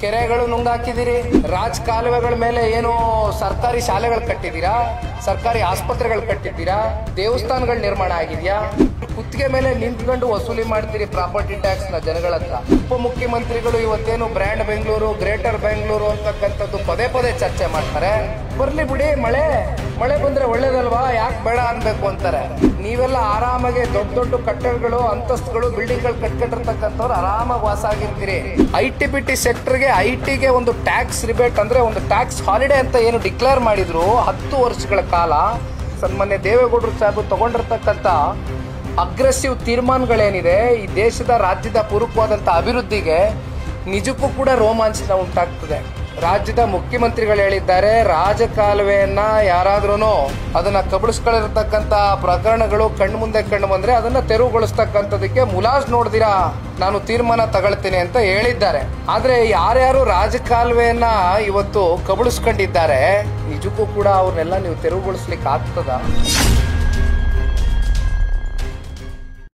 ಕೆರೆಗಳು ನುಂಗಾಕಿದಿರಿ, ರಾಜ್ ಕಾಲುವೆಗಳ ಮೇಲೆ ಏನು ಸರ್ಕಾರಿ ಶಾಲೆಗಳು ಕಟ್ಟಿದ್ದೀರಾ, ಸರ್ಕಾರಿ ಆಸ್ಪತ್ರೆಗಳು ಕಟ್ಟಿದ್ದೀರಾ, ದೇವಸ್ಥಾನಗಳ ನಿರ್ಮಾಣ ಆಗಿದ್ಯಾ, ಕುತ್ತಿಗೆ ಮೇಲೆ ನಿಂತ್ಕೊಂಡು ವಸೂಲಿ ಮಾಡ್ತೀರಿ ಪ್ರಾಪರ್ಟಿ ಟ್ಯಾಕ್ಸ್ ನ ಜನಗಳ ಹತ್ರ. ಉಪಮುಖ್ಯಮಂತ್ರಿಗಳು ಇವತ್ತೇನು ಬ್ರ್ಯಾಂಡ್ ಬೆಂಗಳೂರು, ಗ್ರೇಟರ್ ಬೆಂಗಳೂರು ಅಂತಕ್ಕಂಥದ್ದು ಪದೇ ಪದೇ ಚರ್ಚೆ ಮಾಡ್ತಾರೆ. ಬರ್ಲಿ ಬಿಡಿ, ಮಳೆ ಬಂದ್ರೆ ಒಳ್ಳೇದಲ್ವಾ, ಯಾಕೆ ಬೇಡ ಅನ್ಬೇಕು ಅಂತಾರೆ. ನೀವೆಲ್ಲ ಆರಾಮಾಗಿ ದೊಡ್ಡ ದೊಡ್ಡ ಕಟ್ಟಡಗಳು, ಅಂತಸ್ತುಗಳು, ಬಿಲ್ಡಿಂಗ್ ಗಳು ಕಟ್ಕೊಂಡಿರ್ತಕ್ಕಂಥವ್ರು ಆರಾಮಾಗಿ ವಾಸ ಆಗಿರ್ತೀರಿ. ಐಟಿ ಸೆಕ್ಟರ್ಗೆ, ಐಟಿಗೆ ಒಂದು ಟ್ಯಾಕ್ಸ್ ರಿಬೇಟ್ ಅಂದ್ರೆ ಒಂದು ಟ್ಯಾಕ್ಸ್ ಹಾಲಿಡೇ ಅಂತ ಏನು ಡಿಕ್ಲೇರ್ ಮಾಡಿದ್ರು 10 ವರ್ಷಗಳ ಕಾಲ, ಸನ್ಮಾನ್ಯ ದೇವೇಗೌಡರು ಸಾಹೇಬ್ ತಗೊಂಡಿರ್ತಕ್ಕಂಥ ಅಗ್ರೆಸಿವ್ ತೀರ್ಮಾನಗಳೇನಿದೆ ಈ ದೇಶದ ರಾಜ್ಯದ ಪೂರಕವಾದಂಥ ಅಭಿವೃದ್ಧಿಗೆ ನಿಜಕ್ಕೂ ಕೂಡ ರೋಮಾಂಚನ ಉಂಟಾಗ್ತದೆ. ರಾಜ್ಯದ ಮುಖ್ಯಮಂತ್ರಿಗಳು ಹೇಳಿದ್ದಾರೆ, ರಾಜಕಾಲುವೆಯನ್ನ ಯಾರಾದ್ರೂ ಅದನ್ನ ಕಬಳಿಸ್ಕೊಳ್ಳಿರ್ತಕ್ಕಂಥ ಪ್ರಕರಣಗಳು ಕಣ್ಣು ಮುಂದೆ ಬಂದ್ರೆ ಅದನ್ನ ತೆರವುಗೊಳಿಸ್ತಕ್ಕಂಥದಕ್ಕೆ ಮುಲಾಜ್ ನೋಡ್ದಿರಾ ನಾನು ತೀರ್ಮಾನ ತಗೊಳ್ತೀನಿ ಅಂತ ಹೇಳಿದ್ದಾರೆ. ಆದ್ರೆ ಯಾರ್ಯಾರು ರಾಜಕಾಲುವೆಯನ್ನ ಇವತ್ತು ಕಬಳಿಸ್ಕೊಂಡಿದ್ದಾರೆ, ನಿಜಕ್ಕೂ ಕೂಡ ಅವ್ರನ್ನೆಲ್ಲ ನೀವು ತೆರವುಗೊಳಿಸ್ಲಿಕ್ಕೆ ಆಗ್ತದ?